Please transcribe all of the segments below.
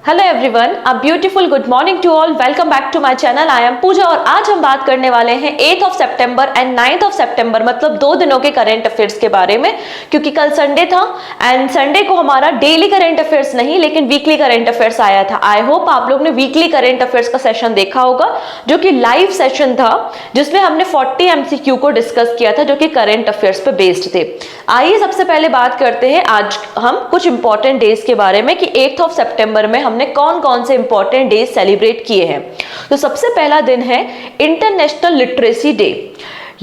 Hello everyone, a beautiful good morning to all. Welcome back to my channel. I am Pooja और आज हम बात करने वाले हैं 8th ऑफ सितंबर एंड 9th ऑफ सितंबर, मतलब 2 दिनों के करंट अफेयर्स के बारे में, क्योंकि कल संडे था एंड संडे को हमारा डेली करंट अफेयर्स नहीं लेकिन वीकली करंट अफेयर्स आया था। आई होप आप लोग ने वीकली करंट अफेयर्स का सेशन देखा होगा, जो कि लाइव सेशन था, जिसमें हमने 40 MCQ को डिस्कस किया था, जो कि करंट अफेयर्स पे बेस्ड थे। आइए सबसे पहले बात करते हैं आज हम कुछ इंपॉर्टेंट डेज के बारे में कि 8th ऑफ सितंबर में हमने कौन कौन से इंपॉर्टेंट डेज सेलिब्रेट किए हैं। तो सबसे पहला दिन है इंटरनेशनल लिटरेसी डे।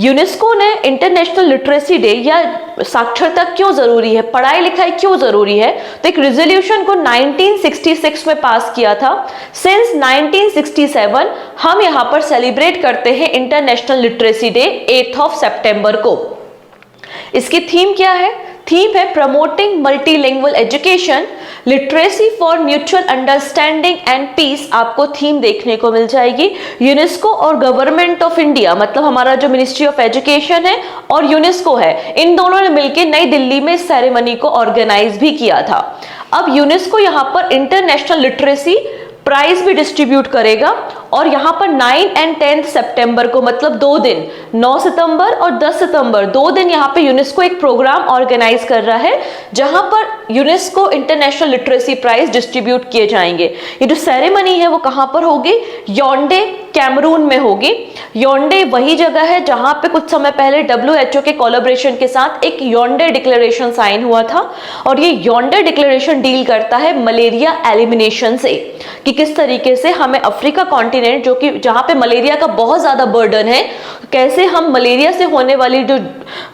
यूनेस्को ने इंटरनेशनल लिटरेसी डे या साक्षरता क्यों जरूरी है, पढ़ाई लिखाई क्यों जरूरी है, तो एक रेजोल्यूशन को 1966 में पास किया था। सिंस 1967 हम यहां पर सेलिब्रेट करते हैं international literacy day 8th of सितंबर को। इसकी थीम क्या है? थीम है promoting multilingual education, literacy for mutual understanding and peace. आपको थीम देखने को मिल जाएगी। यूनेस्को और गवर्नमेंट ऑफ इंडिया, मतलब हमारा जो मिनिस्ट्री ऑफ एजुकेशन है और यूनेस्को है, इन दोनों ने मिलकर नई दिल्ली में इस सेरेमनी को ऑर्गेनाइज भी किया था। अब यूनेस्को यहाँ पर इंटरनेशनल लिटरेसी प्राइज भी डिस्ट्रीब्यूट करेगा और यहाँ पर 9 एंड 10 सितंबर को, मतलब 2 दिन, 9 सितंबर और 10 सितंबर, 2 दिन यहाँ पे यूनेस्को एक प्रोग्राम ऑर्गेनाइज कर रहा है, जहां पर UNESCO international literacy prize distribute किए जाएंगे। ये जो सेरेमनी है वो कहाँ पर होगी? याओंडे, कैमरून में होगी। याओंडे वही जगह है जहां पे कुछ समय पहले WHO के कोलैबोरेशन के साथ एक याओंडे डिक्लेरेशन साइन हुआ था, और ये याओंडे डिक्लेरेशन डील करता है मलेरिया एलिमिनेशन से, कि किस तरीके से हमें अफ्रीका कॉन्टिनेंट, जो कि जहां पे मलेरिया का बहुत ज्यादा बर्डन है, कैसे हम मलेरिया से होने वाली जो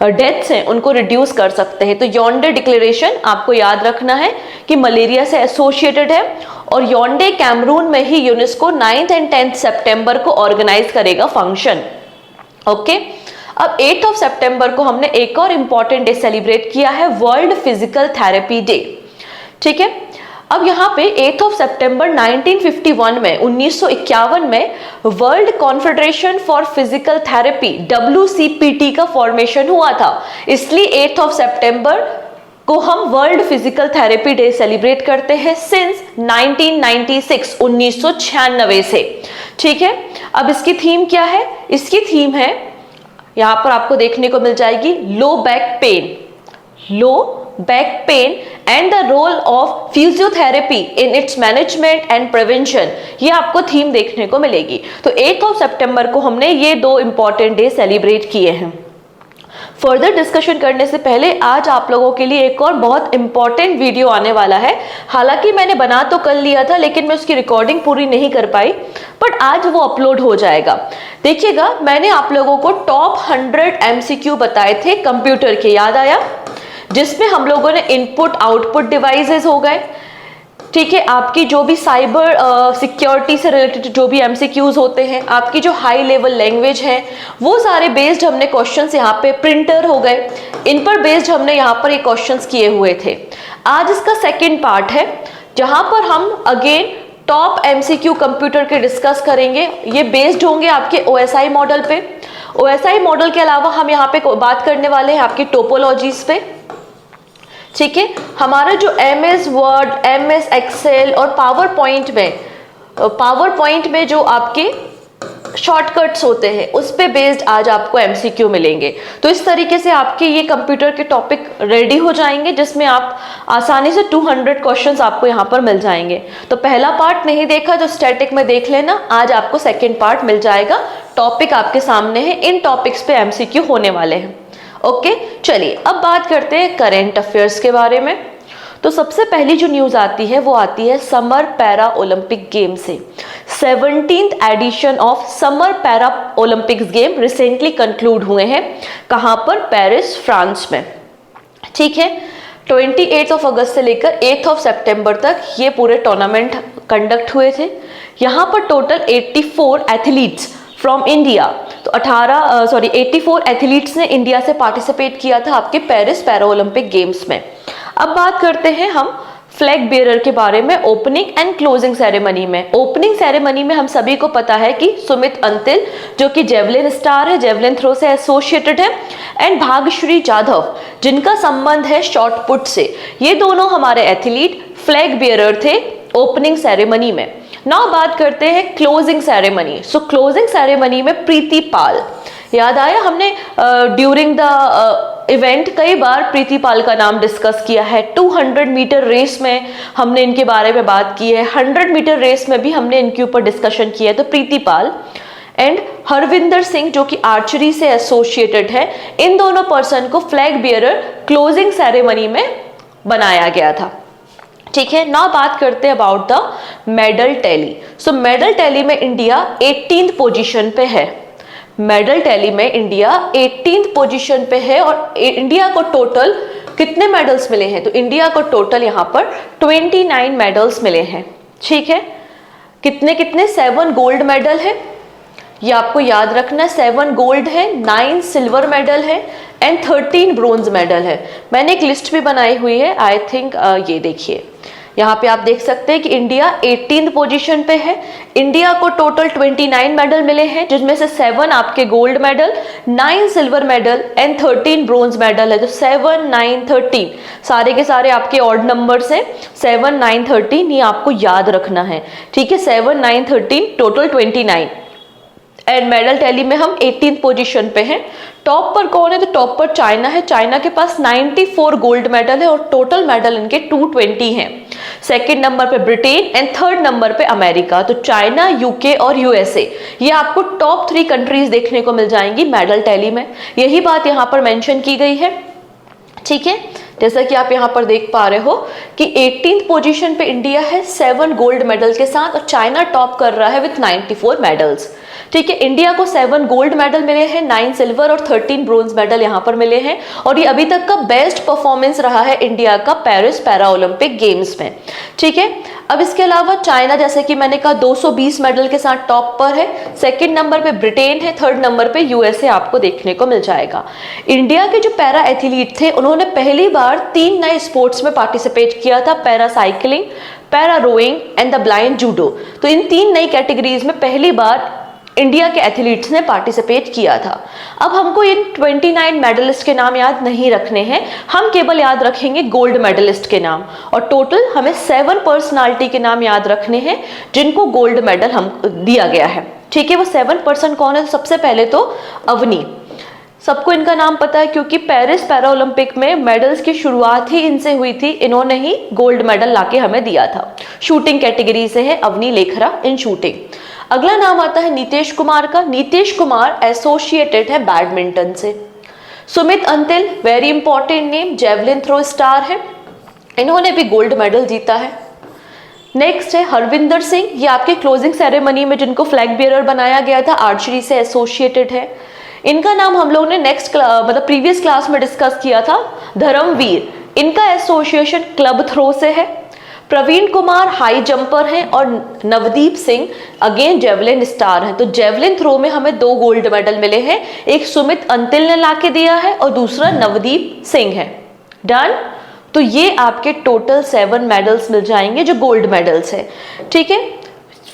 डेथ्स हैं उनको रिड्यूस कर सकते हैं। तो याओंडे डिक्लेरेशन आपको याद रखना है कि मलेरिया से एसोसिएटेड है, और याओंडे कैमरून में ही यूनेस्को 9th एंड 10th सितंबर को ऑर्गेनाइज करेगा फंक्शन। ओके, अब 8th ऑफ सितंबर को हमने एक और इंपॉर्टेंट डे सेलिब्रेट किया है, वर्ल्ड फिजिकल थेरेपी डे। ठीक है, अब यहाँ पे 8th ऑफ सितंबर 1951 में, 1951 में world confederation for physical therapy WCPT का फॉर्मेशन हुआ था। इसलिए 8th ऑफ सितंबर को हम world physical therapy day celebrate करते हैं सिंस 1996, 1996 से। ठीक है, अब इसकी थीम क्या है? इसकी थीम है, यहां पर आपको देखने को मिल जाएगी, low back pain, low back pain and the role of physiotherapy in its management and prevention. ये आपको थीम देखने को मिलेगी। तो 8th ऑफ सितंबर को हमने ये 2 इंपॉर्टेंट डे सेलिब्रेट किए हैं। फर्दर डिस्कशन करने से पहले आज आप लोगों के लिए एक और बहुत इंपॉर्टेंट वीडियो आने वाला है। हालांकि मैंने बना तो कर लिया था, लेकिन मैं उसकी रिकॉर्डिंग पूरी नहीं कर पाई, बट आज वो अपलोड हो जाएगा। देखिएगा, मैंने आप लोगों को टॉप 100 MCQ बताए थे कंप्यूटर के, याद आया? जिसमें हम लोगों ने इनपुट आउटपुट डिवाइसेस हो गए, ठीक है, आपकी जो भी साइबर सिक्योरिटी से रिलेटेड जो भी MCQs होते हैं, आपकी जो हाई लेवल लैंग्वेज है, वो सारे बेस्ड हमने क्वेश्चंस यहाँ पे, प्रिंटर हो गए, इन पर बेस्ड हमने यहाँ पर ये क्वेश्चंस किए हुए थे। आज इसका सेकंड पार्ट है, जहां पर हम अगेन टॉप MCQ कंप्यूटर के डिस्कस करेंगे। ये बेस्ड होंगे आपके OSI मॉडल पे। OSI मॉडल के अलावा हम यहाँ पे बात करने वाले हैं आपकी टोपोलॉजीज पे। ठीक है, हमारा जो MS वर्ड, MS एक्सेल और पावर पॉइंट में जो आपके शॉर्टकट्स होते हैं, उस पे बेस्ड आज आपको MCQ मिलेंगे। तो इस तरीके से आपके ये कंप्यूटर के टॉपिक रेडी हो जाएंगे, जिसमें आप आसानी से 200 क्वेश्चंस आपको यहाँ पर मिल जाएंगे। तो पहला पार्ट नहीं देखा जो स्टैटिक में देख लेना, आज आपको सेकेंड पार्ट मिल जाएगा। टॉपिक आपके सामने है, इन टॉपिक्स पे MCQ होने वाले हैं। ओके, चलिए अब बात करते हैं करंट अफेयर्स के बारे में। तो सबसे पहली जो न्यूज आती है वो आती है समर पैरा ओलंपिक गेम से। 17th edition of summer para Olympics game recently conclude हुए हैं। कहां पर? पेरिस, फ्रांस में। ठीक है, 28 ऑफ अगस्त से लेकर 8th ऑफ सितंबर तक ये पूरे टूर्नामेंट कंडक्ट हुए थे। यहां पर टोटल 84 एथलीट्स फ्रॉम इंडिया, तो 84 एथलीट्स ने इंडिया से पार्टिसिपेट किया था आपके पेरिस पैरा ओलंपिक गेम्स में। अब बात करते हैं हम फ्लैग बेयरर के बारे में, ओपनिंग एंड क्लोजिंग सेरेमनी में। ओपनिंग सेरेमनी में हम सभी को पता है कि सुमित अंतिल, जो कि जेवलिन स्टार है, जेवलिन थ्रो से एसोसिएटेड है, एंड भाग्यश्री जाधव, जिनका संबंध है शॉर्ट पुट से, ये दोनों हमारे एथलीट फ्लैग बेयरर थे ओपनिंग सेरेमनी में। नाउ बात करते हैं क्लोजिंग सेरेमनी। सो क्लोजिंग सेरेमनी में प्रीति पाल, याद आया हमने ड्यूरिंग द इवेंट कई बार प्रीति पाल का नाम डिस्कस किया है। 200 मीटर रेस में हमने इनके बारे में बात की है, 100 मीटर रेस में भी हमने इनके ऊपर डिस्कशन किया है। तो प्रीति पाल एंड हरविंदर सिंह जो कि आर्चरी से एसोसिएटेड है, इन दोनों पर्सन को फ्लैग बियरर क्लोजिंग सेरेमनी में बनाया गया था। ठीक है, ना बात करते हैं about the medal tally. So medal tally में इंडिया 18th पोजीशन पे है। मेडल टैली में इंडिया 18th पोजीशन पे है और इंडिया को टोटल कितने मेडल्स मिले हैं? तो इंडिया को टोटल यहाँ पर 29 मेडल्स मिले हैं। ठीक है, कितने कितने? 7 गोल्ड मेडल है, ये आपको याद रखना है। 7 गोल्ड है, 9 सिल्वर मेडल है एंड 13 ब्रोंज मेडल है। मैंने एक लिस्ट भी बनाई हुई है, आई थिंक ये देखिए, यहाँ पे आप देख सकते हैं कि इंडिया 18th पोजीशन पे है। इंडिया को टोटल 29 मेडल मिले हैं, जिसमें से 7 आपके gold medal, 9 silver medal and 13 bronze medal है। तो 7, 9, 13 सारे के सारे आपके ऑड नंबर्स हैं। 7, 9, 13 ये आपको याद रखना है। ठीक है, 7, 9, 13 टोटल 29 एंड मेडल टैली में हम 18th पोजीशन पे हैं। टॉप पर कौन है? तो टॉप पर चाइना है। चाइना के पास 94 गोल्ड मेडल है और टोटल मेडल इनके 220 हैं। सेकंड नंबर पे ब्रिटेन एंड थर्ड नंबर पे अमेरिका। तो चाइना, यूके और यूएसए, ये आपको टॉप 3 कंट्रीज देखने को मिल जाएंगी मेडल टैली में। यही बात यहाँ पर मेंशन की गई है। ठीक है, जैसा कि आप यहाँ पर देख पा रहे हो कि 18th पोजीशन पे इंडिया है 7 गोल्ड मेडल के साथ और चाइना टॉप कर रहा है विथ 94 मेडल्स। ठीक है, इंडिया को 7 गोल्ड मेडल मिले हैं, 9 सिल्वर और 13 ब्रोंज मेडल यहाँ पर मिले हैं और ये अभी तक का बेस्ट परफॉर्मेंस रहा है इंडिया का पेरिस पैरा ओलंपिक गेम्स में। ठीक है, अब इसके अलावा चाइना, जैसे कि मैंने कहा, 220 मेडल के साथ टॉप पर है। सेकंड नंबर पे ब्रिटेन है, थर्ड नंबर पे यूएसए आपको देखने को मिल जाएगा। इंडिया के जो पैरा एथलीट थे उन्होंने पहली बार 3 नए स्पोर्ट्स में पार्टिसिपेट किया था, para cycling, para rowing and the blind judo. तो इन 3 नई कैटेगरीज में पहली बार इंडिया के एथलीट्स ने पार्टिसिपेट किया था। अब हमको इन 29 मेडलिस्ट के नाम याद नहीं रखने हैं, हम केवल याद रखेंगे गोल्ड मेडलिस्ट के नाम और टोटल हमें 7 पर्सनालिटी के नाम याद रखने हैं जिनको गोल्ड मेडल हम दिया गया है। ठीक है, वो 7 पर्सन कौन है? सबसे पहले तो अवनी, सबको इनका नाम पता है क्योंकि पेरिस पैरा ओलंपिक में मेडल्स की शुरुआत ही इनसे हुई थी। इन्होंने ही गोल्ड मेडल लाके हमें दिया था। शूटिंग कैटेगरी से है अवनी लेखरा इन शूटिंग। अगला नाम आता है नीतीश कुमार का। नीतीश कुमार एसोसिएटेड है बैडमिंटन से। Sumit Antil, very important name, javelin throw star है, इन्होंने भी गोल्ड मेडल जीता है। नेक्स्ट है हरविंदर सिंह, ये आपके क्लोजिंग सेरेमनी में जिनको फ्लैग बियरर बनाया गया था, आर्चरी से एसोसिएटेड है। इनका नाम हम लोगों ने मतलब प्रीवियस क्लास में डिस्कस किया था, धर्मवीर, इनका एसोसिएशन क्लब थ्रो से है। प्रवीण कुमार हाई जंपर हैं और Navdeep Singh again javelin star हैं। तो जेवलिन थ्रो में हमें 2 गोल्ड मेडल मिले हैं, एक सुमित अंतिल ने लाके दिया है और दूसरा नवदीप सिंह है। डन। तो ये आपके टोटल 7 मेडल्स मिल जाएंगे जो गोल्ड मेडल्स है। ठीक है,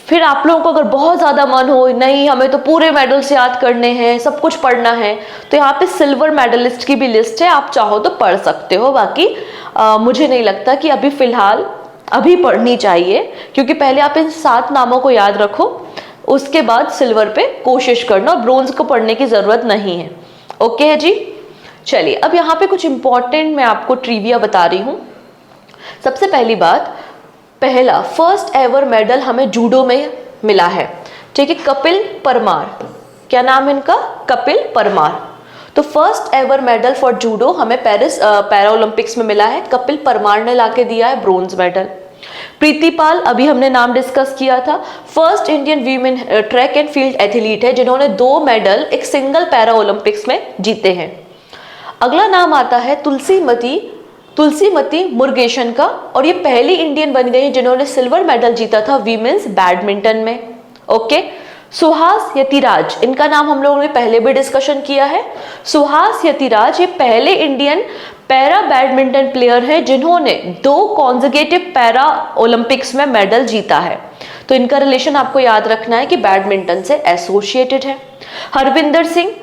फिर आप लोगों को अगर बहुत ज़्यादा मन हो, नहीं हमें तो पूरे मेडल्स याद करने हैं, सब कुछ पढ़ना है, तो यहाँ पे सिल्वर मेडलिस्ट की भी लिस्ट है, आप चाहो तो पढ़ सकते हो। बाकी मुझे नहीं लगता कि अभी फिलहाल अभी पढ़नी चाहिए, क्योंकि पहले आप इन 7 नामों को याद रखो, उसके बाद सिल्वर पे कोशिश करना और ब्रोंज को पढ़ने की ज़रूरत नहीं है। ओके है जी। चलिए, अब यहाँ पे कुछ इंपॉर्टेंट मैं आपको ट्रिविया बता रही हूँ। सबसे पहली बात, पहला फर्स्ट एवर मेडल हमें जूडो में मिला है। ठीक है, कपिल परमार, क्या नाम है इनका? कपिल परमार। तो first ever medal for judo हमें पेरिस पैरा ओलंपिक्स में मिला है, कपिल परमार ने लाके दिया है ब्रोंज मेडल। प्रीति पाल, अभी हमने नाम डिस्कस किया था, first Indian women track and field athlete है जिन्होंने 2 मेडल एक सिंगल पैरा ओलंपिक्स में जीते हैं। अगला नाम आता है तुलसीमती मुरुगेशन का, और ये पहली इंडियन बन गई जिन्होंने सिल्वर मेडल जीता था वीमेंस बैडमिंटन में। ओके, सुहास यतिराज, इनका नाम हम लोगों ने पहले भी डिस्कशन किया है। सुहास यतिराज ये पहले इंडियन पैरा बैडमिंटन प्लेयर है जिन्होंने 2 कॉन्जिक्यूटिव पैरा ओलंपिक्स में मेडल जीता है। तो इनका रिलेशन आपको याद रखना है कि बैडमिंटन से एसोसिएटेड है। हरविंदर सिंह,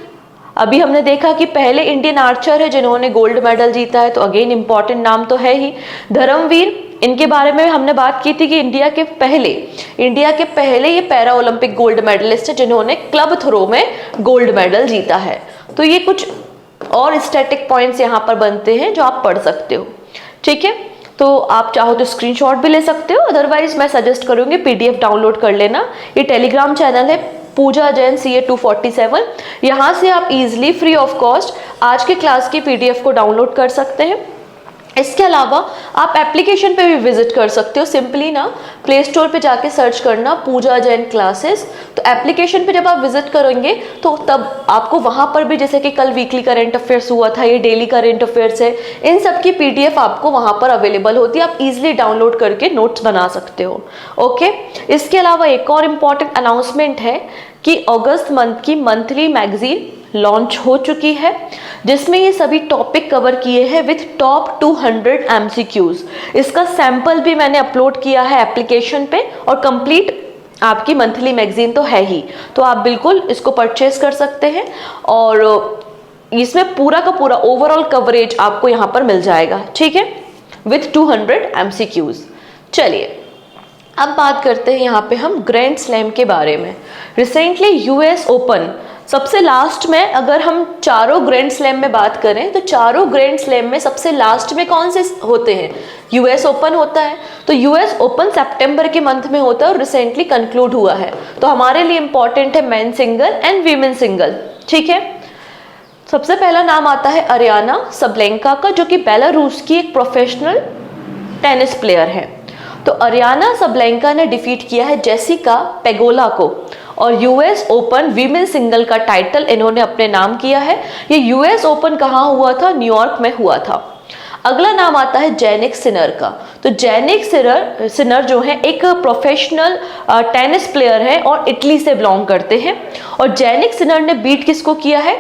अभी हमने देखा कि पहले इंडियन आर्चर है जिन्होंने गोल्ड मेडल जीता है, तो अगेन इंपॉर्टेंट नाम तो है ही। धर्मवीर इनके बारे में हमने बात की थी कि इंडिया के पहले ये पैरा ओलंपिक गोल्ड मेडलिस्ट है जिन्होंने क्लब थ्रो में गोल्ड मेडल जीता है। तो ये कुछ और स्टैटिक पॉइंट्स यहाँ पर बनते हैं जो आप पढ़ सकते हो, ठीक है। तो आप चाहो तो स्क्रीनशॉट भी ले सकते हो, अदरवाइज मैं सजेस्ट करूंगी पीडीएफ डाउनलोड कर लेना। ये टेलीग्राम चैनल है पूजा जैन CA 247, यहाँ से आप इजीली फ्री ऑफ कॉस्ट आज के क्लास की पीडीएफ को डाउनलोड कर सकते हैं। इसके अलावा आप एप्लीकेशन पे भी विजिट कर सकते हो, सिंपली ना प्ले स्टोर पे जाके सर्च करना पूजा जैन क्लासेस। तो एप्लीकेशन पे जब आप विजिट करेंगे तो तब आपको वहाँ पर भी, जैसे कि कल वीकली करंट अफेयर्स हुआ था, ये डेली करंट अफेयर्स है, इन सब की पीडीएफ आपको वहाँ पर अवेलेबल होती है, आप इजिली डाउनलोड करके नोट्स बना सकते हो। ओके, इसके अलावा एक और इम्पॉर्टेंट अनाउंसमेंट है कि अगस्त मंथ की मंथली मैगजीन लॉन्च हो चुकी है, जिसमें ये सभी टॉपिक कवर किए हैं विथ टॉप 200 MCQs। इसका सैंपल भी मैंने अपलोड किया है एप्लीकेशन पे, और कंप्लीट आपकी मंथली मैगजीन तो है ही, तो आप बिल्कुल इसको परचेज कर सकते हैं और इसमें पूरा का पूरा ओवरऑल कवरेज आपको यहाँ पर मिल जाएगा, ठीक है, विथ 200 MCQs। चलिए अब बात करते हैं यहाँ पे हम ग्रैंड स्लैम के बारे में। रिसेंटली US ओपन, सबसे लास्ट में अगर हम चारों ग्रैंड स्लैम में बात करें तो चारों ग्रैंड स्लैम में सबसे लास्ट में कौन से होते हैं? US ओपन होता है। तो US ओपन सितंबर के मंथ में होता है और रिसेंटली कंक्लूड हुआ है। तो हमारे लिए इंपॉर्टेंट है men single and women single, ठीक है। सबसे पहला नाम आता है अरियाना सबलेंका का, जो कि बेलारूस की एक प्रोफेशनल टेनिस प्लेयर है। तो अरियाना सबलेंका ने डिफीट किया है जेसिका पेगोला को और US ओपन वीमेन सिंगल का टाइटल इन्होंने अपने नाम किया है। ये US ओपन कहाँ हुआ था? न्यूयॉर्क में हुआ था। अगला नाम आता है जैनिक सिनर का। तो जैनिक सिनर जो है एक प्रोफेशनल टेनिस प्लेयर है और इटली से बिलोंग करते हैं। और जैनिक सिनर ने बीट किसको किया है?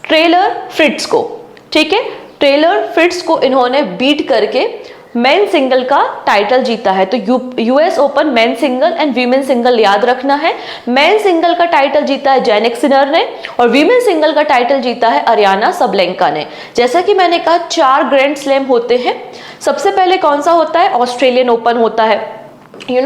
टेलर फ्रिट्ज को, ठीक है। टेलर फ्रिट्ज को इन्होंने बीट करके मेन सिंगल का टाइटल जीता है। तो US open men single and women single याद रखना है। मेन सिंगल का टाइटल जीता है जैनिक सिनर ने और वीमेन सिंगल का टाइटल जीता है अरियाना सबलेंका ने। जैसा कि मैंने कहा 4 ग्रैंड स्लैम होते हैं। सबसे पहले कौन सा होता है? ऑस्ट्रेलियन ओपन होता है।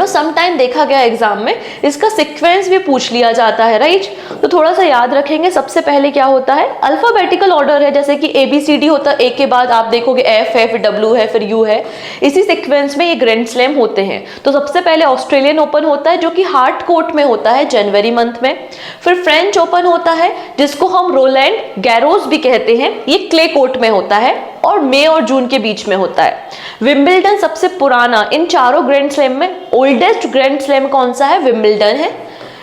समटाइम देखा गया एग्जाम में इसका सीक्वेंस भी पूछ लिया जाता है, राइट। तो थोड़ा सा याद रखेंगे। सबसे पहले क्या होता है? अल्फाबेटिकल ऑर्डर है, जैसे कि ABCD होता है, A के बाद आप देखोगे F है, फिर W है, फिर U है। इसी सीक्वेंस में ये ग्रैंड स्लैम होते हैं। तो सबसे पहले ऑस्ट्रेलियन ओपन होता है जो कि हार्ट कोर्ट में होता है जनवरी मंथ में। फिर फ्रेंच ओपन होता है जिसको हम रोलैंड गैरोस भी कहते हैं, ये क्ले कोर्ट में होता है और मई और जून के बीच में होता है। विंबलडन सबसे पुराना, इन चारों ग्रैंड स्लैम में ओल्डेस्ट ग्रैंड स्लैम कौन सा है? विंबलडन है।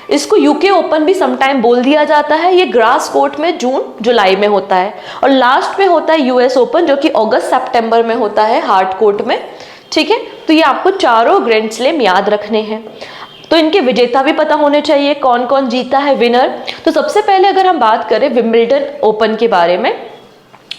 इसको UK ओपन भी समटाइम बोल दिया जाता है। ये ग्रास कोर्ट में जून जुलाई में होता है। और लास्ट में होता है US ओपन जो कि अगस्त सितंबर में होता है हार्ट कोर्ट में, ठीक है। तो ये आपको चारों ग्रैंड स्लैम याद रखने हैं। तो इनके विजेता भी पता होने चाहिए, कौन कौन जीता है, विनर। तो सबसे पहले अगर हम बात करें विंबलडन ओपन के बारे में,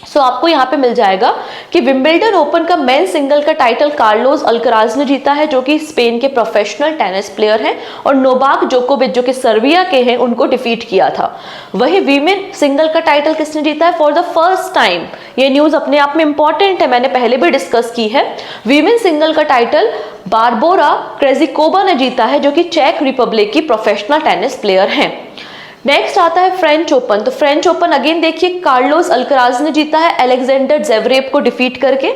सो आपको यहाँ पे मिल जाएगा कि विंबलडन ओपन का मेन सिंगल का टाइटल कार्लोस अल्कराज ने जीता है, जो कि स्पेन के प्रोफेशनल टेनिस प्लेयर हैं, और नोवाक जोकोविच जो कि सर्बिया के हैं उनको डिफीट किया था। वही वीमेन सिंगल का टाइटल किसने जीता है? For the first time. ये न्यूज अपने आप में इंपॉर्टेंट है, मैंने पहले भी डिस्कस की है। वीमेन सिंगल का टाइटल बारबोरा क्रेजिकोवा ने जीता है, जो कि चेक रिपब्लिक की प्रोफेशनल टेनिस प्लेयर हैं। नेक्स्ट आता है फ्रेंच ओपन। तो फ्रेंच ओपन अगेन देखिए कार्लोस अल्कराज ने जीता है अलेक्जेंडर ज़ेवरेव को डिफीट करके।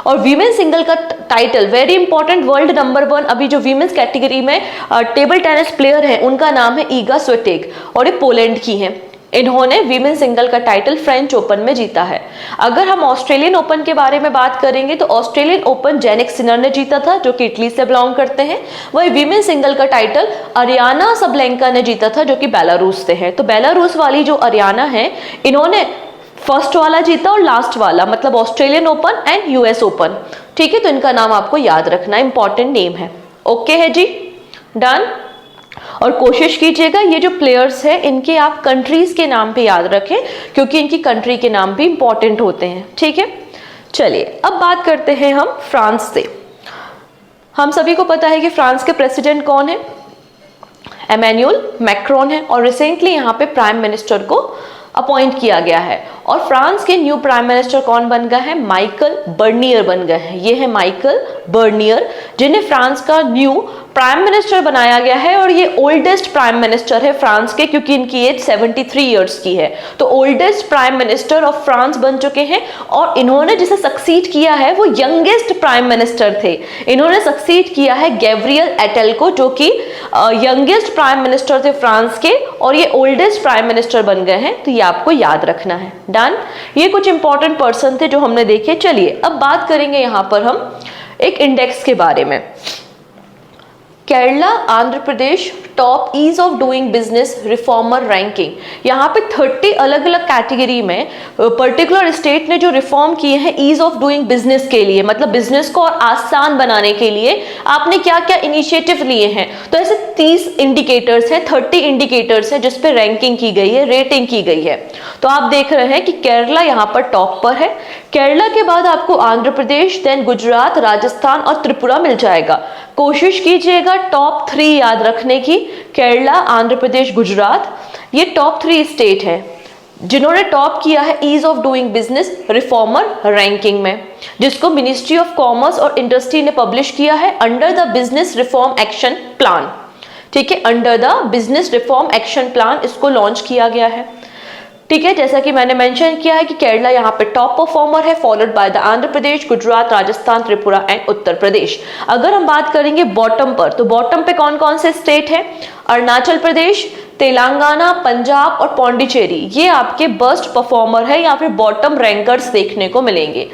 और वीमेन सिंगल का title very important, world number 1 अभी जो वीमेन्स कैटेगरी में टेबल टेनिस प्लेयर है उनका नाम है ईगा स्विटेक और ये पोलैंड की हैं। इन्होंने वीमेन सिंगल का टाइटल फ्रेंच ओपन में जीता है। अगर हम ऑस्ट्रेलियन ओपन के बारे में बात करेंगे तो ऑस्ट्रेलियन ओपन जैनिक सिनर ने जीता था, जो कि इटली से बिलोंग करते हैं। वही वीमेन सिंगल का टाइटल अरियाना सबलेंका ने जीता था, जो कि बेलारूस से है। तो बेलारूस वाली जो अरियाना है, इन्होंने फर्स्ट वाला जीता और लास्ट वाला, मतलब Australian open and US open, ठीक है। तो इनका नाम आपको याद रखना, इंपॉर्टेंट नेम है। ओके है जी, डन। और कोशिश कीजिएगा ये जो प्लेयर्स हैं इनके आप कंट्रीज के नाम पे याद रखें, क्योंकि इनकी कंट्री के नाम भी इंपॉर्टेंट होते हैं, ठीक है। चलिए अब बात करते हैं हम फ्रांस से। हम सभी को पता है कि फ्रांस के प्रेसिडेंट कौन है? एमेन्युअल मैक्रोन है। और रिसेंटली यहाँ पे प्राइम मिनिस्टर को अपॉइंट किया गया है। और फ्रांस के न्यू प्राइम मिनिस्टर कौन बन गए हैं? माइकल बर्नियर बन गए हैं। ये है माइकल बर्नियर, जिन्हें फ्रांस का न्यू प्राइम मिनिस्टर बनाया गया है और ये ओल्डेस्ट प्राइम मिनिस्टर है फ्रांस के, क्योंकि इनकी एज 73 इयर्स की है। तो oldest prime minister of France बन चुके हैं और इन्होंने जिसे सक्सीड किया है वो यंगेस्ट प्राइम मिनिस्टर थे। इन्होंने सक्सीड किया है गैब्रियल एटेल को, जो कि यंगेस्ट प्राइम मिनिस्टर थे फ्रांस के, और ये ओल्डेस्ट प्राइम मिनिस्टर बन गए हैं। तो ये आपको याद रखना है। डन। ये कुछ इंपॉर्टेंट पर्सन थे जो हमने देखे। चलिए अब बात करेंगे यहां पर हम एक इंडेक्स के बारे में। Kerala, Andhra Pradesh top ease of doing business reformer ranking. यहाँ पे 30 अलग अलग कैटेगरी में पर्टिकुलर स्टेट ने जो रिफॉर्म किए हैं ईज ऑफ डूइंग बिजनेस के लिए, मतलब बिजनेस को और आसान बनाने के लिए आपने क्या क्या इनिशिएटिव लिए हैं। तो ऐसे 30 इंडिकेटर्स हैं, 30 इंडिकेटर्स हैं जिस पे रैंकिंग की गई है, रेटिंग की गई है। तो आप देख रहे हैं कि केरला यहाँ पर टॉप पर है। केरला के बाद आपको आंध्र प्रदेश, देन गुजरात, राजस्थान और त्रिपुरा मिल जाएगा। कोशिश कीजिएगा टॉप 3 याद रखने की। केरला, आंध्र प्रदेश, गुजरात, ये टॉप 3 स्टेट है जिन्होंने टॉप किया है ease of doing business reformer ranking में, जिसको मिनिस्ट्री ऑफ कॉमर्स और इंडस्ट्री ने पब्लिश किया है under the business reform action plan. ठीक है, under the business reform action plan इसको लॉन्च किया गया है। ठीक है, जैसा कि मैंने मेंशन किया है कि केरला यहाँ पे टॉप परफॉर्मर है, followed by the Andhra Pradesh, Gujarat, Rajasthan, Tripura and Uttar Pradesh. अगर हम बात करेंगे बॉटम पर, तो बॉटम पे कौन कौन से स्टेट है? अरुणाचल प्रदेश, तेलंगाना, पंजाब और पौंडीचेरी, ये आपके बर्स्ट परफॉर्मर है या फिर बॉटम रैंकर्स देखने को मिलेंगे।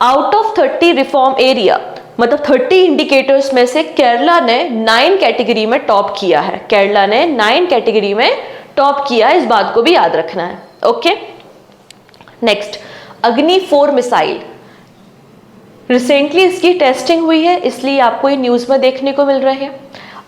आउट ऑफ 30 रिफॉर्म एरिया, मतलब 30 इंडिकेटर्स में से केरला ने 9 कैटेगरी में टॉप किया है। केरला ने 9 कैटेगरी में टॉप किया है, इस बात को भी याद रखना है। ओके, नेक्स्ट, अग्नि 4 मिसाइल। रिसेंटली इसकी टेस्टिंग हुई है, इसलिए आपको ये न्यूज में देखने को मिल रहे हैं।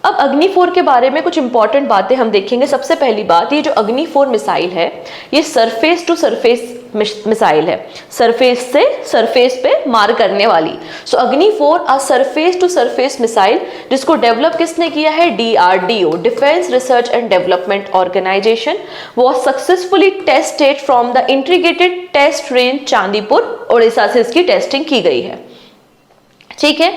अब अग्नि 4 के बारे में कुछ इंपॉर्टेंट बातें हम देखेंगे। सबसे पहली बात, ये जो अग्नि 4 मिसाइल है ये सरफेस टू सरफेस मिसाइल है, सरफेस से सरफेस पे मार करने वाली। So Agni 4 a surface to surface missile, जिसको डेवलप किसने किया है? DRDO, defence research and development organisation, was successfully tested from the integrated test range Chandipur, Odisha से इसकी टेस्टिंग की गई है। ठीक है,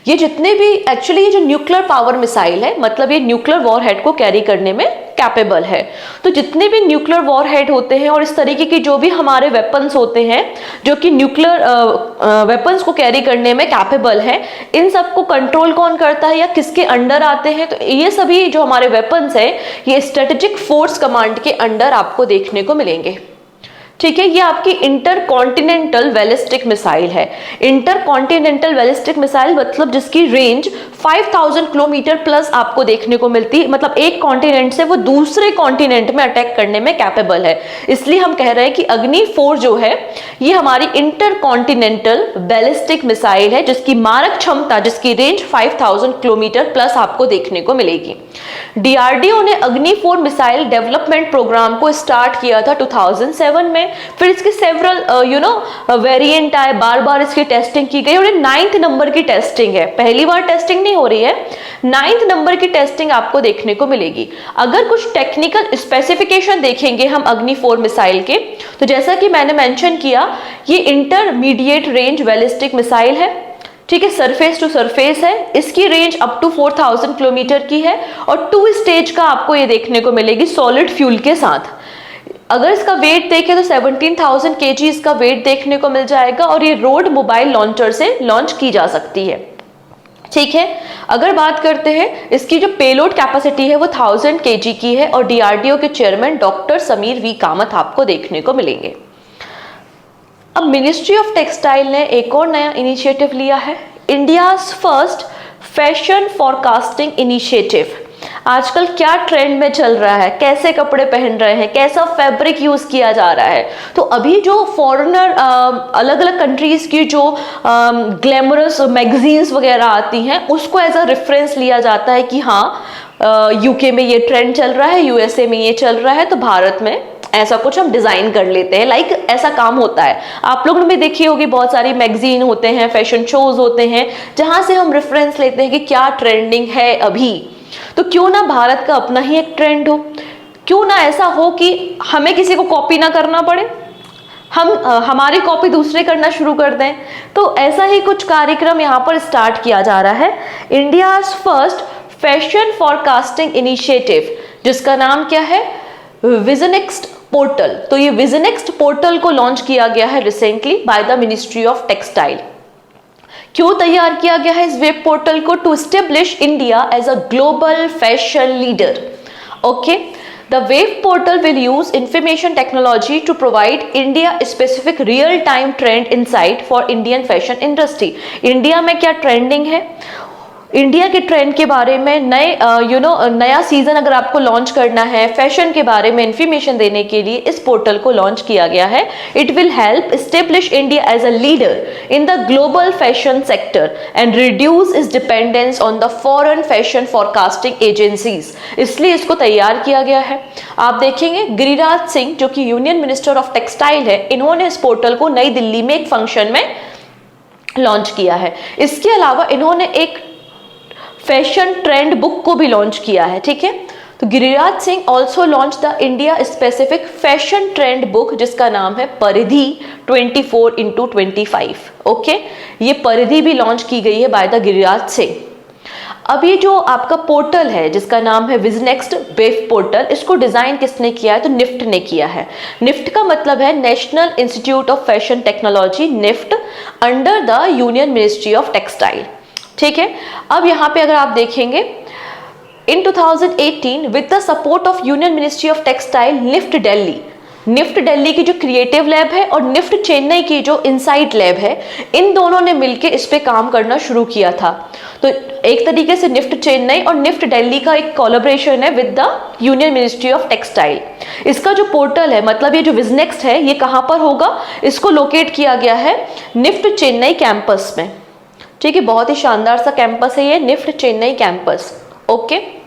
ये जितने भी एक्चुअली ये जो न्यूक्लियर पावर मिसाइल है, मतलब ये न्यूक्लियर वॉरहेड को कैरी करने में कैपेबल है। तो जितने भी न्यूक्लियर वॉरहेड होते हैं और इस तरीके की जो भी हमारे वेपन्स होते हैं जो कि न्यूक्लियर वेपन्स को कैरी करने में कैपेबल है, इन सबको कंट्रोल कौन करता है या किसके अंडर आते हैं? तो ये सभी जो हमारे वेपन्स हैं ये स्ट्रेटेजिक फोर्स कमांड के अंडर आपको देखने को मिलेंगे। ठीक है, ये आपकी इंटर कॉन्टिनेंटल बैलिस्टिक मिसाइल है। इंटर कॉन्टिनेंटल बैलिस्टिक मिसाइल मतलब जिसकी रेंज 5000 किलोमीटर प्लस आपको देखने को मिलती है, मतलब एक कॉन्टिनेंट से वो दूसरे कॉन्टिनेंट में अटैक करने में कैपेबल है। इसलिए हम कह रहे हैं कि अग्नि 4 जो है ये हमारी इंटर कॉन्टिनेंटल बैलिस्टिक मिसाइल है, जिसकी मारक क्षमता, जिसकी रेंज 5000 किलोमीटर प्लस आपको देखने को मिलेगी। DRDO ने अग्नि 4 मिसाइल डेवलपमेंट प्रोग्राम को स्टार्ट किया था 2007 में। फिर इसके सेवरल वेरिएंट आए, बार बार इसकी टेस्टिंग की गई और ये 9th नंबर की टेस्टिंग है, पहली बार टेस्टिंग नहीं हो रही है, 9th नंबर की टेस्टिंग आपको देखने को मिलेगी। अगर कुछ टेक्निकल स्पेसिफिकेशन देखेंगे हम अग्नि 4 मिसाइल के, तो जैसा कि मैंने मेंशन किया ये इंटरमीडिएट रेंज बैलिस्टिक मिसाइल है। ठीक है, सरफेस टू सरफेस है, इसकी रेंज अप टू 4000 किलोमीटर की है और 2 स्टेज का आपको ये देखने को मिलेगी सॉलिड फ्यूल के साथ। अगर इसका वेट देखें तो 17,000 kg इसका वेट देखने को मिल जाएगा और ये रोड मोबाइल लॉन्चर से लॉन्च की जा सकती है। ठीक है, अगर बात करते हैं इसकी जो पेलोड कैपेसिटी है वो 1000 kg की है और DRDO के chairman doctor Samir V Kamat आपको देखने को मिलेंगे। अब मिनिस्ट्री ऑफ टेक्सटाइल ने एक और नया इनिशिएटिव लिया है, India's first fashion forecasting initiative. आजकल क्या ट्रेंड में चल रहा है, कैसे कपड़े पहन रहे हैं, कैसा फैब्रिक यूज किया जा रहा है, तो अभी जो फॉरेनर अलग अलग कंट्रीज की जो ग्लैमरस मैगजीन्स वगैरह आती हैं उसको एज अ रेफरेंस लिया जाता है कि हाँ यूके में ये ट्रेंड चल रहा है, यूएसए में ये चल रहा है, तो भारत में ऐसा कुछ हम डिजाइन कर लेते हैं। लाइक ऐसा काम होता है, आप लोगों ने भी देखी होगी, बहुत सारी मैगजीन होते हैं, फैशन शोज होते हैं, जहां से हम रेफरेंस लेते हैं कि क्या ट्रेंडिंग है अभी। तो क्यों ना भारत का अपना ही एक ट्रेंड हो, क्यों ना ऐसा हो कि हमें किसी को कॉपी ना करना पड़े। हमारी कॉपी दूसरे करना शुरू कर दें। तो ऐसा ही कुछ कार्यक्रम यहाँ पर स्टार्ट किया जा रहा है। India's first fashion forecasting initiative, जिसका नाम क्या है, विजनेक्स्ट पोर्टल। तो ये विजनेक्स्ट पोर्टल को लॉन्च किया गया है recently by the ministry of textile. क्यों तैयार किया गया है इस वेब पोर्टल को? To establish India as a global fashion leader. Okay, the web portal will use information technology to provide India specific real time trend insight for Indian fashion industry. India में क्या trending है, India के trend के बारे में नया season अगर आपको लॉन्च करना है, फैशन के बारे में इंफॉर्मेशन देने के लिए इस पोर्टल को लॉन्च किया गया है। It will help establish India as a leader in the global fashion sector and reduce its dependence on the foreign fashion forecasting agencies. इसलिए इसको तैयार किया गया है। आप देखेंगे गिरिराज सिंह जो कि यूनियन मिनिस्टर ऑफ टेक्सटाइल है, इन्होंने इस पोर्टल को नई दिल्ली में एक फंक्शन में लॉन्च किया है। इसके अलावा इन्होंने एक फैशन ट्रेंड बुक को भी लॉन्च किया है। ठीक है, तो Giriraj Singh also launch the India specific fashion trend book, जिसका नाम है परिधि 24x25। ओके, ये परिधि भी लॉन्च की गई है बाय द गिरिराज सिंह। अब ये जो आपका पोर्टल है जिसका नाम है विजनेक्स्ट वेब पोर्टल, इसको डिजाइन किसने किया है? तो निफ्ट ने किया है। निफ्ट का मतलब है national institute of fashion technology, NIFT, under the union ministry of textile. ठीक है, अब यहाँ पे अगर आप देखेंगे in 2018 with the support of union ministry of textile, NIFT Delhi की जो क्रिएटिव लैब है और निफ्ट चेन्नई की जो इनसाइट लैब है, इन दोनों ने मिलकर इस पे काम करना शुरू किया था। तो एक तरीके से निफ्ट चेन्नई और निफ्ट दिल्ली का एक कोलैबोरेशन है with the union ministry of textile. इसका जो पोर्टल है, मतलब ये जो विजनेक्स्ट है, ये कहाँ पर होगा? इसको लोकेट किया गया है निफ्ट चेन्नई कैंपस में। ठीक है, बहुत ही शानदार सा कैंपस है ये निफ्ट चेन्नई कैंपस। ओके,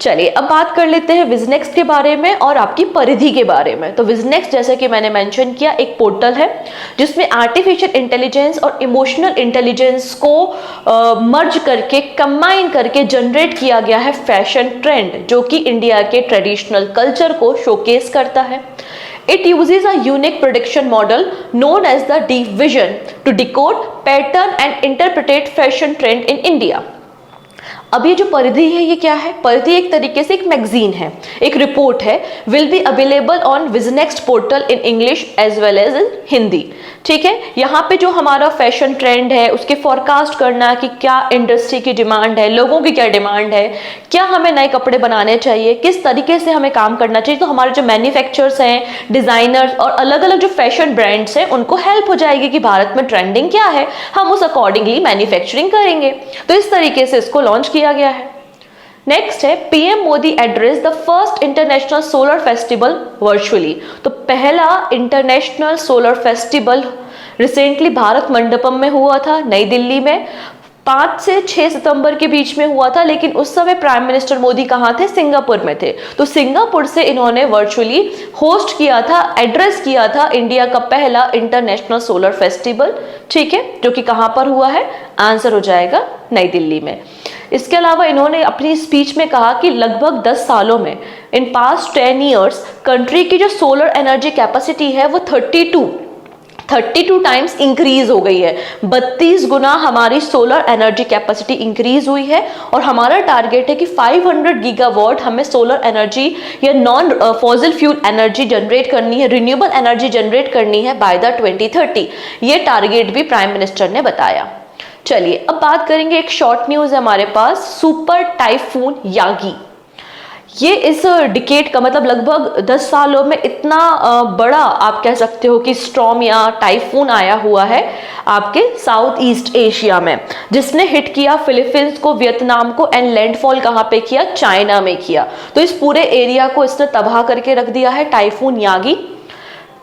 चलिए अब बात कर लेते हैं विजनेक्स्ट के बारे में और आपकी परिधि के बारे में। तो विजनेक्स्ट, जैसे कि मैंने मेंशन किया, एक पोर्टल है जिसमें आर्टिफिशियल इंटेलिजेंस और इमोशनल इंटेलिजेंस को मर्ज करके, कंबाइन करके जनरेट किया गया है फैशन ट्रेंड, जो कि इंडिया के ट्रेडिशनल कल्चर को शोकेस करता है। It uses a unique prediction model known as the deep vision to decode pattern and interpret fashion trend in India. अब ये जो परिधि है, ये क्या है? परिधि एक तरीके से एक मैगजीन है, एक रिपोर्ट है, will be available on vision next portal in English as well as in Hindi. ठीक है, यहाँ पे जो हमारा फैशन ट्रेंड है उसके फॉरकास्ट करना कि क्या इंडस्ट्री की डिमांड है, लोगों की क्या डिमांड है, क्या हमें नए कपड़े बनाने चाहिए, किस तरीके से हमें काम करना चाहिए। तो हमारे जो मैन्युफैक्चरर्स हैं, डिजाइनर्स और अलग अलग जो फैशन ब्रांड्स हैं, उनको हेल्प हो जाएगी कि भारत में ट्रेंडिंग क्या है, हम उस अकॉर्डिंगली मैन्युफैक्चरिंग करेंगे। तो इस तरीके से इसको लॉन्च किया गया है। नेक्स्ट है PM Modi address the first international solar festival virtually. तो पहला international solar festival recently Bharat Mandapam में हुआ था नई दिल्ली में, 5 से 6 सितंबर के बीच में हुआ था। लेकिन उस समय प्राइम मिनिस्टर मोदी कहाँ थे? सिंगापुर में थे। तो सिंगापुर से इन्होंने वर्चुअली होस्ट किया था, एड्रेस किया था इंडिया का पहला इंटरनेशनल सोलर फेस्टिवल। ठीक है, जो कि कहाँ पर हुआ है? आंसर हो जाएगा नई दिल्ली में। इसके अलावा इन्होंने अपनी स्पीच में कहा कि लगभग 10 सालों में, इन पास्ट 10 ईयर्स, कंट्री की जो सोलर एनर्जी कैपेसिटी है वो 32 टाइम्स इंक्रीज हो गई है। 32 गुना हमारी सोलर एनर्जी कैपेसिटी इंक्रीज हुई है और हमारा टारगेट है कि 500 गीगावाट हमें सोलर एनर्जी या non fossil fuel energy generate करनी है, रिन्यूएबल एनर्जी जनरेट करनी है बाय द 2030। ये टारगेट भी प्राइम मिनिस्टर ने बताया। चलिए अब बात करेंगे, एक शॉर्ट न्यूज है हमारे पास, सुपर टाइफून यागी। ये इस डिकेड का मतलब लगभग 10 सालों में इतना बड़ा आप कह सकते हो कि स्टॉर्म या टाइफून आया हुआ है आपके साउथ ईस्ट एशिया में, जिसने हिट किया फिलीपींस को, वियतनाम को एंड लैंडफॉल कहाँ पे किया? चाइना में किया। तो इस पूरे एरिया को इसने तबाह करके रख दिया है typhoon Yagi.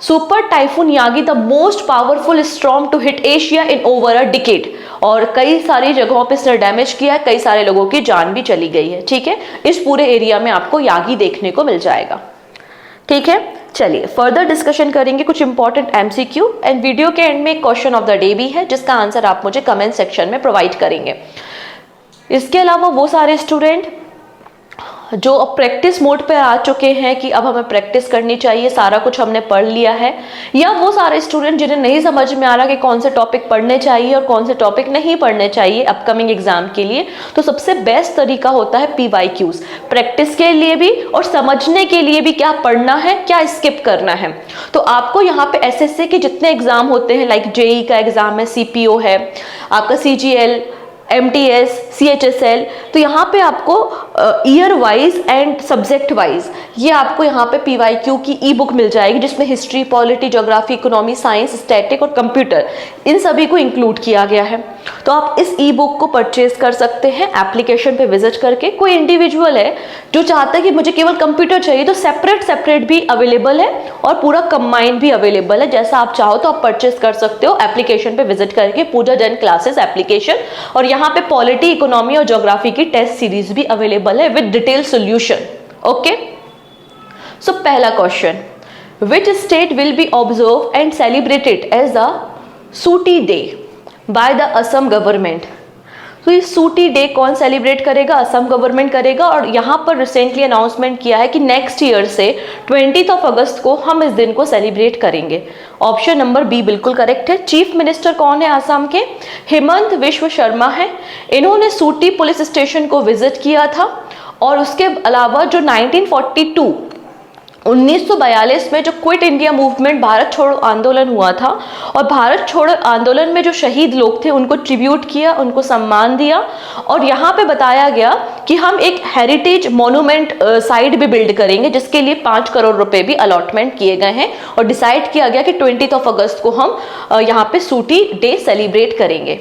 Super typhoon Yagi the most powerful storm to hit Asia in over a decade. और कई सारी जगहों पे इसने डैमेज किया है, कई सारे लोगों की जान भी चली गई है। ठीक है, इस पूरे एरिया में आपको यागी देखने को मिल जाएगा। ठीक है, चलिए फर्दर डिस्कशन करेंगे कुछ इंपॉर्टेंट एमसीक्यू एंड वीडियो के एंड में एक क्वेश्चन ऑफ द डे भी है जिसका आंसर आप मुझे कमेंट सेक्शन में प्रोवाइड करेंगे। इसके अलावा वो सारे स्टूडेंट जो अब प्रैक्टिस मोड पे आ चुके हैं कि अब हमें प्रैक्टिस करनी चाहिए, सारा कुछ हमने पढ़ लिया है, या वो सारे स्टूडेंट जिन्हें नहीं समझ में आ रहा कि कौन से टॉपिक पढ़ने चाहिए और कौन से टॉपिक नहीं पढ़ने चाहिए अपकमिंग एग्जाम के लिए, तो सबसे बेस्ट तरीका होता है PYQs, प्रैक्टिस के लिए भी और समझने के लिए भी, क्या पढ़ना है क्या स्किप करना है। तो आपको यहाँ पे SSC के जितने एग्जाम होते हैं, लाइक JEE का एग्जाम है, CPO है, आपका CGL, MTS, CHSL, तो यहाँ पे आपको year wise and subject wise ये आपको यहाँ पे PYQ की ई बुक मिल जाएगी, जिसमें history, polity, geography, economy, science, static और कंप्यूटर इन सभी को इंक्लूड किया गया है। तो आप इस ई बुक को परचेज कर सकते हैं एप्लीकेशन पे विजिट करके। कोई इंडिविजुअल है जो चाहता है कि मुझे केवल कंप्यूटर चाहिए, तो सेपरेट भी अवेलेबल है और पूरा कंबाइंड भी अवेलेबल है। जैसा आप चाहो तो आप परचेज कर सकते हो एप्लीकेशन पे विजिट करके, पूजा जैन क्लासेस एप्लीकेशन। और यहाँ पे पॉलिटी, इकोनॉमी और ज्योग्राफी की टेस्ट सीरीज भी अवेलेबल है with detail solution. Okay, so पहला question, which state will be observe and celebrated as a सूटी day by the Assam government. तो ये सूटी डे कौन सेलिब्रेट करेगा? असम गवर्नमेंट करेगा। और यहाँ पर रिसेंटली अनाउंसमेंट किया है कि नेक्स्ट ईयर से 20 अगस्त को हम इस दिन को सेलिब्रेट करेंगे। ऑप्शन नंबर बी बिल्कुल करेक्ट है। चीफ मिनिस्टर कौन है असम के? हेमंत विश्व शर्मा है। इन्होंने सूटी पुलिस स्टेशन को विजिट किया था। और उसके अलावा जो 1942 में जो क्विट इंडिया मूवमेंट, भारत छोड़ो आंदोलन हुआ था, और भारत छोड़ो आंदोलन में जो शहीद लोग थे उनको ट्रिब्यूट किया, उनको सम्मान दिया। और यहाँ पे बताया गया कि हम एक हेरिटेज मोन्यूमेंट साइट भी बिल्ड करेंगे, जिसके लिए 5 करोड़ रुपए भी अलॉटमेंट किए गए हैं। और डिसाइड किया गया कि 20 अगस्त को हम यहाँ पे सूटी डे सेलिब्रेट करेंगे।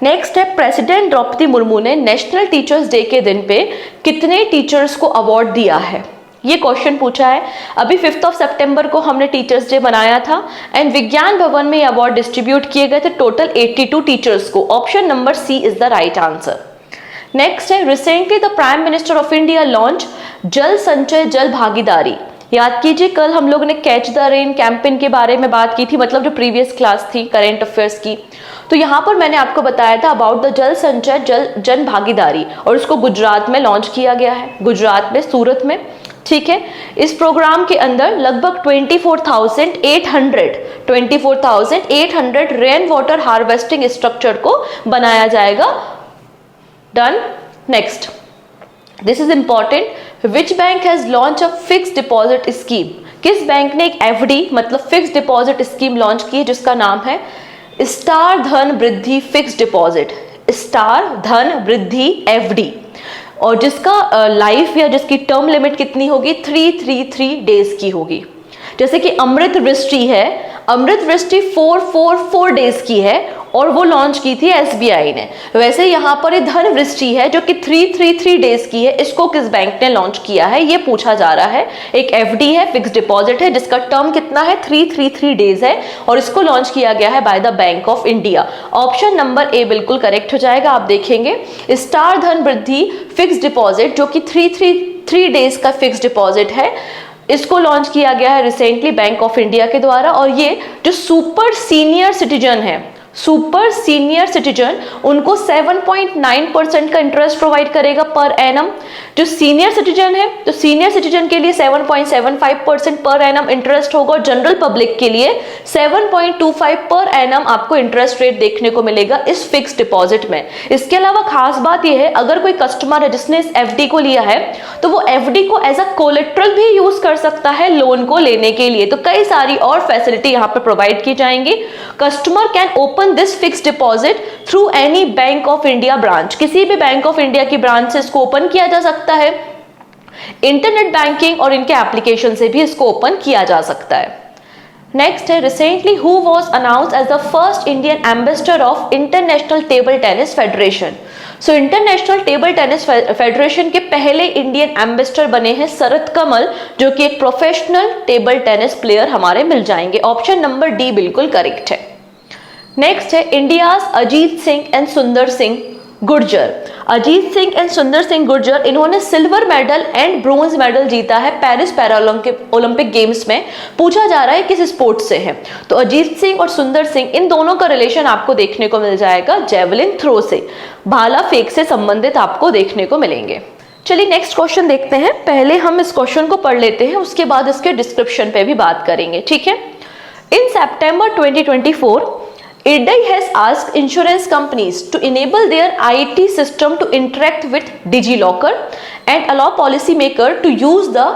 नेक्स्ट है, प्रेसिडेंट द्रौपदी मुर्मू ने नेशनल टीचर्स डे के दिन पे कितने टीचर्स को अवार्ड दिया है? ये क्वेश्चन पूछा है। अभी 5 सितंबर को हमने टीचर्स डे मनाया था एंड विज्ञान भवन में ये अवार्ड डिस्ट्रीब्यूट किए गए थे टोटल 82 टीचर्स को। Option number C is the right answer. Next है, recently the prime minister of India launch Jal Sanchay जल भागीदारी। याद कीजिए, कल हम लोगों ने कैच द रेन कैंपेन के बारे में बात की थी, मतलब जो प्रीवियस क्लास थी करेंट अफेयर्स की। तो यहाँ पर मैंने आपको बताया था अबाउट द जल संचय जन भागीदारी, और इसको गुजरात में लॉन्च किया गया है, गुजरात में सूरत में। ठीक है, इस प्रोग्राम के अंदर लगभग 24,800 रेन वाटर हार्वेस्टिंग स्ट्रक्चर को बनाया जाएगा। Done. Next, this is important, which bank has launch a fixed deposit scheme. किस बैंक ने एक FD मतलब फिक्स्ड डिपॉजिट स्कीम लॉन्च की है, जिसका नाम है स्टार धन वृद्धि फिक्स्ड डिपॉजिट, स्टार धन वृद्धि FD, और जिसका लाइफ या जिसकी टर्म लिमिट कितनी होगी? 333 डेज की होगी। जैसे कि अमृत वृष्टि है, अमृत वृष्टि 444 डेज की है और वो लॉन्च की थी SBI ने। वैसे यहाँ पर ये धन वृष्टि है जो कि 333 डेज की है, इसको किस बैंक ने लॉन्च किया है ये पूछा जा रहा है। एक FD है, फिक्स डिपॉजिट है, जिसका टर्म कितना है? 333 डेज है, और इसको लॉन्च किया गया है by the bank of India. Option number A बिल्कुल करेक्ट हो जाएगा। आप देखेंगे स्टार धन वृद्धि फिक्स डिपॉजिट जो कि 333 डेज का फिक्स डिपॉजिट है, इसको लॉन्च किया गया है रिसेंटली बैंक ऑफ इंडिया के द्वारा। और ये जो सुपर सीनियर सिटीजन है, सुपर सीनियर सिटीजन, उनको 7.9% का इंटरेस्ट प्रोवाइड करेगा पर एनम। जो सीनियर सिटीजन है, तो सीनियर सिटीजन के लिए 7.75% पर एनम इंटरेस्ट होगा, और जनरल पब्लिक के लिए 7.25 पर एनम आपको इंटरेस्ट रेट देखने को मिलेगा इस फिक्स डिपॉजिट में। इसके अलावा खास बात यह है, अगर कोई कस्टमर है जिसने इस FD को लिया है, तो वो FD को एज अ कोलेट्रल भी यूज कर सकता है लोन को लेने के लिए। तो कई सारी और फैसिलिटी यहाँ पर प्रोवाइड की जाएंगी। Customer can open this fixed deposit through any bank of India branch, किसी भी बैंक ऑफ इंडिया की ब्रांच से इसको ओपन किया जा सकता है। इंटरनेट बैंकिंग और इनके एप्लीकेशन से भी इसको ओपन किया जा सकता है। नेक्स्ट है, recently who was announced as the first Indian ambassador of international table tennis federation. So international table tennis federation के पहले इंडियन एम्बेसडर बने हैं शरत कमल, जो कि एक प्रोफेशनल टेबल टेनिस प्लेयर हमारे मिल जाएंगे। ऑप्शन नंबर डी बिल्कुल करेक्ट है। नेक्स्ट है, इंडियाज अजीत सिंह एंड सुंदर सिंह गुर्जर। अजीत सिंह एंड सुंदर सिंह गुर्जर, इन्होंने silver medal and bronze medal जीता है पेरिस पैरालंपिक गेम्स में। पूछा जा रहा है किस स्पोर्ट से है, तो अजीत सिंह और सुंदर सिंह, इन दोनों का रिलेशन आपको देखने को मिल जाएगा जेवलिन थ्रो से, भाला फेंक से संबंधित आपको देखने को मिलेंगे। चलिए नेक्स्ट क्वेश्चन देखते हैं। पहले हम इस क्वेश्चन को पढ़ लेते हैं, उसके बाद इसके डिस्क्रिप्शन पे भी बात करेंगे, ठीक है। इन September 2024, IRDAI has asked insurance companies to enable their IT system to interact with DigiLocker and allow policymaker to use the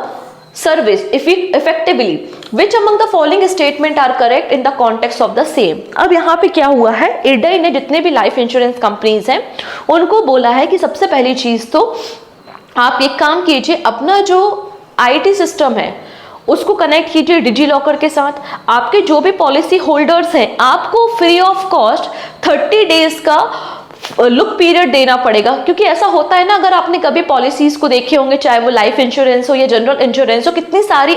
service effectively. Which among the following statement are correct in the context of the same? अब यहाँ पे क्या हुआ है, IRDAI ने जितने भी life insurance companies हैं उनको बोला है कि सबसे पहली चीज तो आप एक काम कीजिए, अपना जो IT सिस्टम है उसको कनेक्ट कीजिए डिजी लॉकर के साथ। आपके जो भी पॉलिसी होल्डर्स हैं आपको फ्री ऑफ कॉस्ट 30 डेज का लुक पीरियड देना पड़ेगा, क्योंकि ऐसा होता है ना, अगर आपने कभी पॉलिसीज को देखे होंगे, चाहे वो लाइफ इंश्योरेंस हो या जनरल इंश्योरेंस हो, कितनी सारी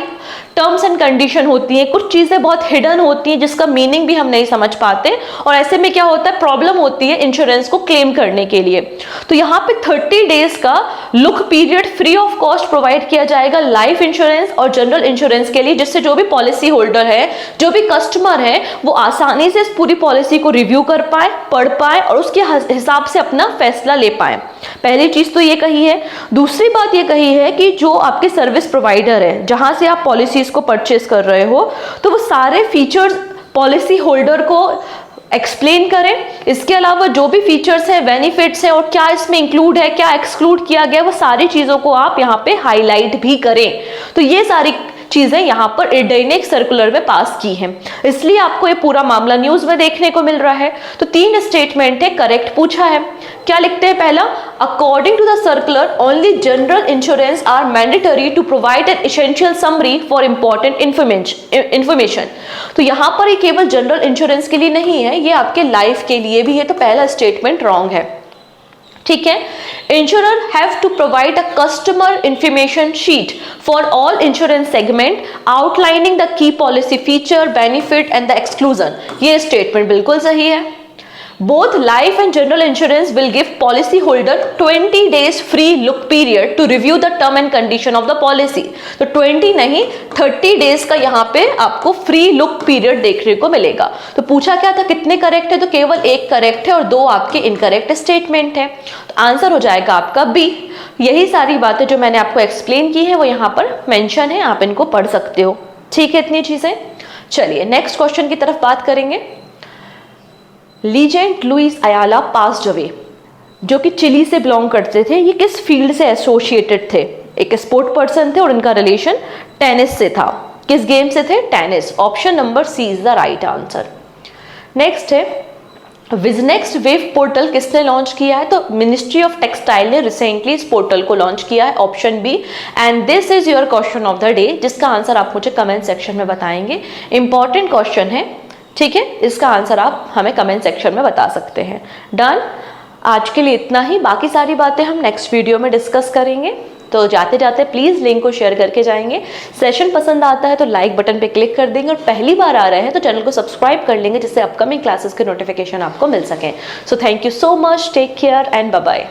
टर्म्स एंड कंडीशन होती हैं, कुछ चीजें बहुत हिडन होती हैं जिसका मीनिंग भी हम नहीं समझ पाते, और ऐसे में क्या होता है, प्रॉब्लम होती है इंश्योरेंस को क्लेम करने के लिए। तो यहाँ पे 30 डेज का look period free of cost provide किया जाएगा लाइफ इंश्योरेंस और जनरल इंश्योरेंस के लिए, जिससे जो भी पॉलिसी होल्डर है, जो भी कस्टमर है, वो आसानी से इस पूरी पॉलिसी को रिव्यू कर पाए, पढ़ पाए और उसके हिसाब से अपना फैसला ले पाए। पहली चीज तो ये कही है। दूसरी बात ये कही है कि जो आपके सर्विस प्रोवाइडर है, जहां से आप पॉलिसीज को परचेस कर रहे हो, तो वो सारे फीचर्स पॉलिसी होल्डर को एक्सप्लेन करें। इसके अलावा जो भी फीचर्स है, बेनिफिट्स है और क्या इसमें इंक्लूड है, क्या एक्सक्लूड किया गया, वो सारी चीजों को आप यहाँ पे हाईलाइट भी करें। तो ये सारी चीजें यहाँ पर IRDAI ने एक सर्कुलर में पास की हैं, इसलिए आपको ये पूरा मामला न्यूज में देखने को मिल रहा है। तो 3 स्टेटमेंट है, करेक्ट पूछा है। क्या लिखते हैं पहला, according to the circular only general insurance are mandatory to provide an essential summary for important information. तो यहाँ पर ये केवल जनरल इंश्योरेंस के लिए नहीं है, ये आपके लाइफ के लिए भी है। तो पहला स्टेटमेंट रॉन्ग है, ठीक है। Insurer have to provide a customer information sheet for all insurance segment outlining the key policy feature, benefit and the exclusion. ये स्टेटमेंट बिल्कुल सही है। Both life and general insurance will give policy holder 20 days free look period to review the term and condition of the policy. तो 20 नहीं 30 days का यहाँ पे आपको फ्री लुक पीरियड देखने को मिलेगा। तो पूछा क्या था, कितने करेक्ट है, तो केवल एक करेक्ट है और 2 आपके इनकरेक्ट स्टेटमेंट है। तो आंसर हो जाएगा आपका बी। यही सारी बातें जो मैंने आपको एक्सप्लेन की है वो यहाँ पर मेंशन है, आप इनको पढ़ सकते हो, ठीक है, इतनी चीजें। चलिए नेक्स्ट क्वेश्चन की तरफ बात करेंगे। लीजेंड लुइस अयाला पास्ड अवे, जो कि चिली से बिलोंग करते थे। ये किस फील्ड से एसोसिएटेड थे? एक स्पोर्ट पर्सन थे और इनका रिलेशन टेनिस से था। किस गेम से थे? Tennis. Option number C is the right answer. Next है, विजनेक्स वेव पोर्टल किसने लॉन्च किया है? तो मिनिस्ट्री ऑफ टेक्सटाइल ने रिसेंटली इस पोर्टल को लॉन्च किया है। Option B. And this is your question of the day, जिसका आंसर आप मुझे कमेंट सेक्शन में बताएंगे। इंपॉर्टेंट क्वेश्चन है, ठीक है, इसका आंसर आप हमें कमेंट सेक्शन में बता सकते हैं। डन। आज के लिए इतना ही, बाकी सारी बातें हम नेक्स्ट वीडियो में डिस्कस करेंगे। तो जाते जाते प्लीज लिंक को शेयर करके जाएंगे। सेशन पसंद आता है तो लाइक बटन पे क्लिक कर देंगे, और पहली बार आ रहे हैं तो चैनल को सब्सक्राइब कर लेंगे, जिससे अपकमिंग क्लासेस के नोटिफिकेशन आपको मिल सके। So thank you so much, take care and bye bye.